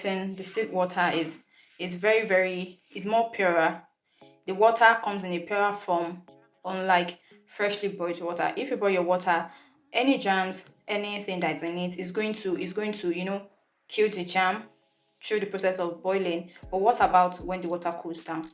Distilled water is is more purer. The water comes in a purer form, unlike freshly boiled water. If you boil your water, any germs, anything that's in it is going to kill the germ through the process of boiling. But what about when the water cools down?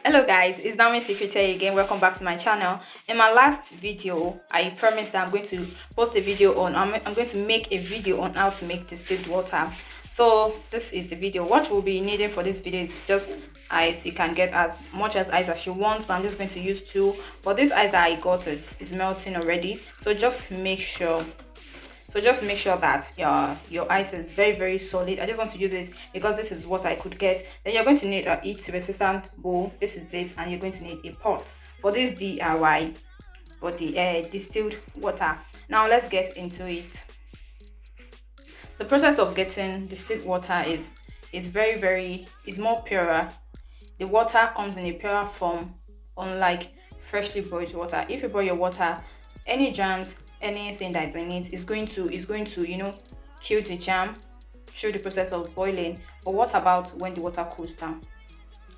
Hello guys, it's naomisecrete here again. Welcome back to my channel. In my last video, I promised that I'm going to post a video on I'm going to make a video on how to make distilled water. So this is the video. What we'll be needing for this video is just ice. You can get as much ice as you want, but I'm just going to use two. But this ice that I got is melting already, so just make sure that your ice is very solid. I just want to use it because this is what I could get. Then you're going to need a heat resistant bowl. This is it. And you're going to need a pot for this DIY for the distilled water. Now let's get into it. The process of getting distilled water is more purer. The water comes in a purer form, unlike freshly boiled water. If you boil your water, any germs, anything that's in it is going to kill the germ through the process of boiling. But what about when the water cools down?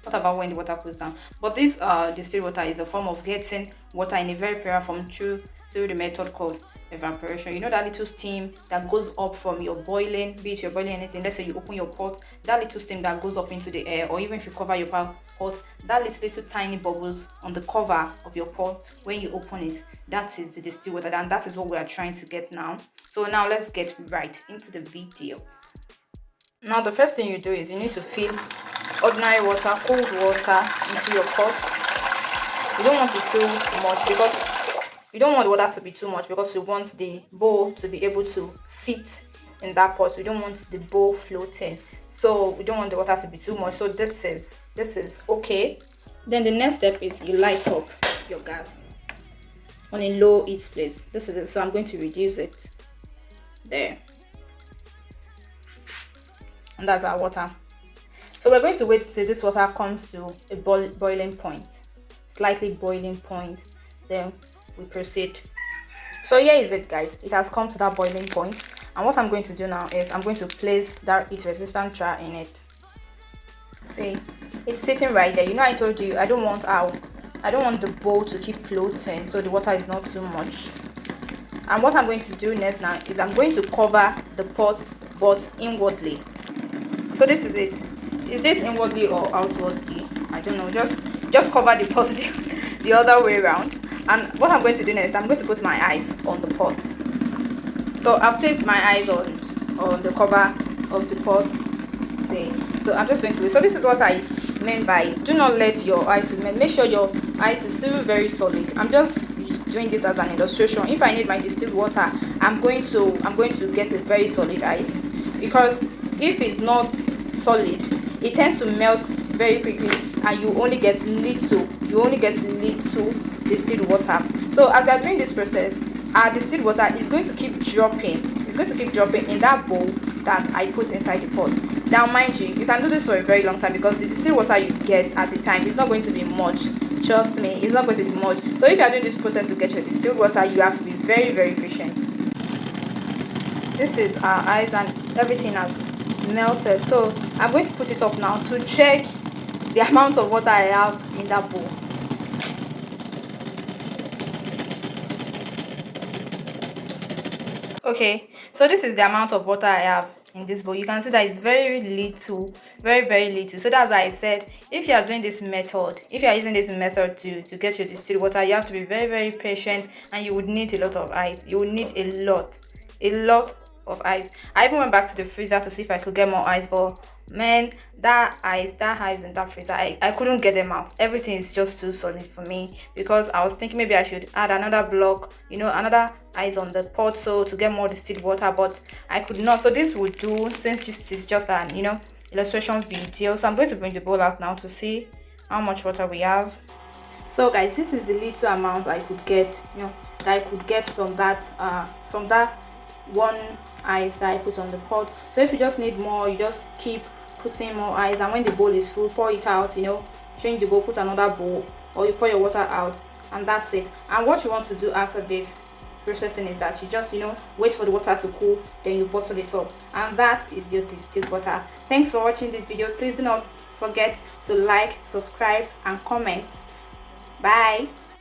But this distilled water is a form of getting water in a very pure form through the method called evaporation. You know that little steam that goes up from your boiling, be it you're boiling anything. Let's say you open your pot, that little steam that goes up into the air, or even if you cover your pot, that little tiny bubbles on the cover of your pot when you open it, that is the distilled water, and that is what we are trying to get now. So now let's get right into the video. Now the first thing you do is you need to fill ordinary water, cold water, into your pot. You don't want to fill much because you don't want the water to be too much, because you want the bowl to be able to sit in that pot. We don't want the bowl floating, so we don't want the water to be too much. So this is okay. Then the next step is you light up your gas on a low heat place. This is it. So I'm going to reduce it there, and that's our water. So we're going to wait till this water comes to a boiling point, slightly boiling point. Then we proceed. So here is it, guys. It has come to that boiling point, and what I'm going to do now is I'm going to place that heat resistant jar in it. See, it's sitting right there. You know, I told you I don't want the bowl to keep floating, so the water is not too much. And what I'm going to do next now is I'm going to cover the pot, but inwardly. So this is it. Is this inwardly or outwardly? I don't know. Just cover the pot the other way around. And what I'm going to do next, I'm going to put my eyes on the pot. So I've placed my eyes on the cover of the pot. See, so I'm just going to. So this is what I meant by do not let your eyes melt. Make sure your eyes is still very solid. I'm just doing this as an illustration. If I need my distilled water, I'm going to get a very solid ice, because if it's not solid, it tends to melt very quickly, and you only get little distilled water. So as you are doing this process, our distilled water is going to keep dropping. It's going to keep dropping in that bowl that I put inside the pot. Now mind you can do this for a very long time, because the distilled water you get at a time is not going to be much. Trust me, it's not going to be much. So if you are doing this process to get your distilled water, you have to be very patient. This is our ice, and everything has melted. So I'm going to put it up now to check the amount of water I have in that bowl. Okay, so this is the amount of water I have in this bowl. You can see that it's very little, very little. So that's why I said, if you are doing this method, if you are using this method to get your distilled water, you have to be very patient, and you would need a lot of ice. You would need a lot of ice. I even went back to the freezer to see if I could get more ice, but man, that ice in that freezer, I couldn't get them out. Everything is just too solid for me, because I was thinking maybe I should add another block, another ice on the pot, so to get more distilled water, but I could not. So this would do, since this is just an illustration video. So I'm going to bring the bowl out now to see how much water we have. So guys, this is the little amount I could get, that I could get from that one ice that I put on the pot. So if you just need more, you just keep putting more ice, and when the bowl is full, pour it out, change the bowl, put another bowl, or you pour your water out, and that's it. And what you want to do after this processing is that you just wait for the water to cool, then you bottle it up, and that is your distilled water. Thanks for watching this video. Please do not forget to like, subscribe and comment. Bye.